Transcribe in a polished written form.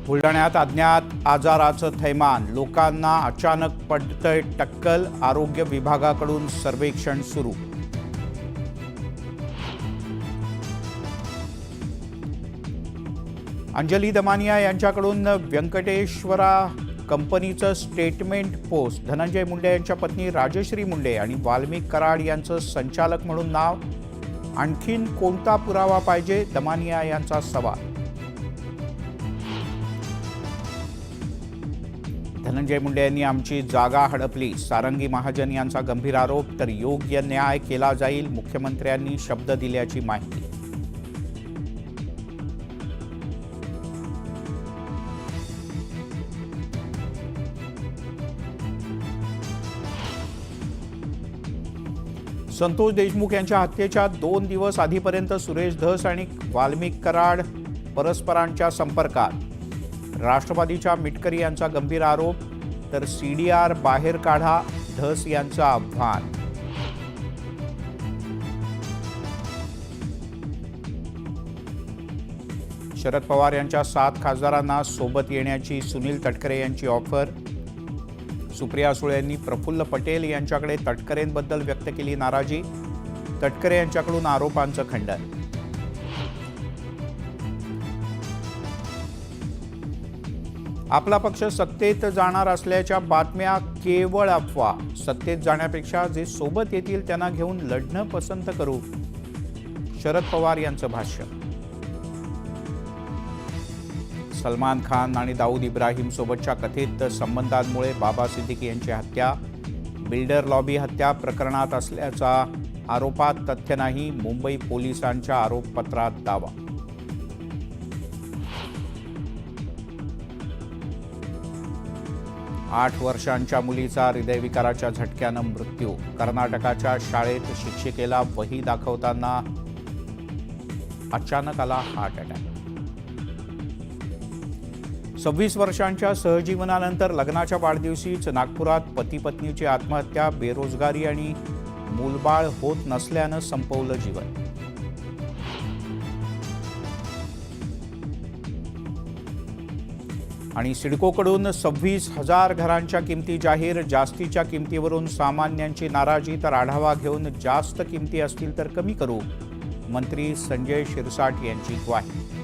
बुलढाण्यात अज्ञात आजाराचं थैमान, लोकांना अचानक पडतंय टक्कल, आरोग्य विभागाकडून सर्वेक्षण सुरू. अंजली दमानिया यांच्याकडून व्यंकटेश्वरा कंपनीचं स्टेटमेंट पोस्ट. धनंजय मुंडे यांच्या पत्नी राजश्री मुंडे आणि वाल्मिक कराड यांचं संचालक म्हणून नाव. आणखीन कोणता पुरावा पाहिजे, दमानिया यांचा सवाल. धनंजय मुंडे यांनी आमची जागा हडपली, सारंगी महाजन यांचा गंभीर आरोप. तर योग्य न्याय केला जाईल, मुख्यमंत्र्यांनी शब्द दिल्याची माहिती. संतोष देशमुख यांच्या हत्येच्या 2 दिवस आधीपर्यंत सुरेश धस आणि वाल्मिक कराड परस्परांच्या संपर्कात. राष्ट्रवादीच्या मिटकरी यांचा गंभीर आरोप. तर सीडीआर बाहेर काढा, धस यांचं आव्हान. शरद पवार यांच्या 7 खासदारांना सोबत येण्याची सुनील तटकरे यांची ऑफर. सुप्रिया सुळे यांनी प्रफुल्ल पटेल यांच्याकडे तटकरेंबद्दल व्यक्त केली नाराजी. तटकरे यांच्याकडून आरोपांचं खंडन. आपला पक्ष सत्तेत जाणार असल्याच्या बातम्या केवळ अफवा. सत्तेत जाण्यापेक्षा जे सोबत येतील त्यांना घेऊन लढणं पसंत करू, शरद पवार यांचं भाष्य. सलमान खान आणि दाऊद इब्राहिम सोबतच्या कथित संबंधांमुळे बाबा सिद्दीकी यांची हत्या. बिल्डर लॉबी हत्या प्रकरणात असल्याचा आरोपात तथ्य नाही, मुंबई पोलिसांच्या आरोपपत्रात दावा. आठ वर्षांच्या मुलीचा हृदयविकाराच्या झटक्यानं मृत्यू. कर्नाटकाच्या शाळेत शिक्षिकेला वही दाखवताना अचानक आला हार्ट अटॅक. 26 वर्षांच्या सहजीवनानंतर लग्नाच्या वाढदिवशीच नागपुरात पती पत्नीची आत्महत्या. बेरोजगारी आणि मूलबाळ होत नसल्यानं संपवलं जीवन. आणि सिडकोकडून 26,000 घरांच्या किमती जाहीर. जास्तीच्या किमतीवरून सामान्यांची नाराजी. तर आढावा घेऊन जास्त किमती असतील तर कमी करू, मंत्री संजय शिरसाट यांची ग्वाही.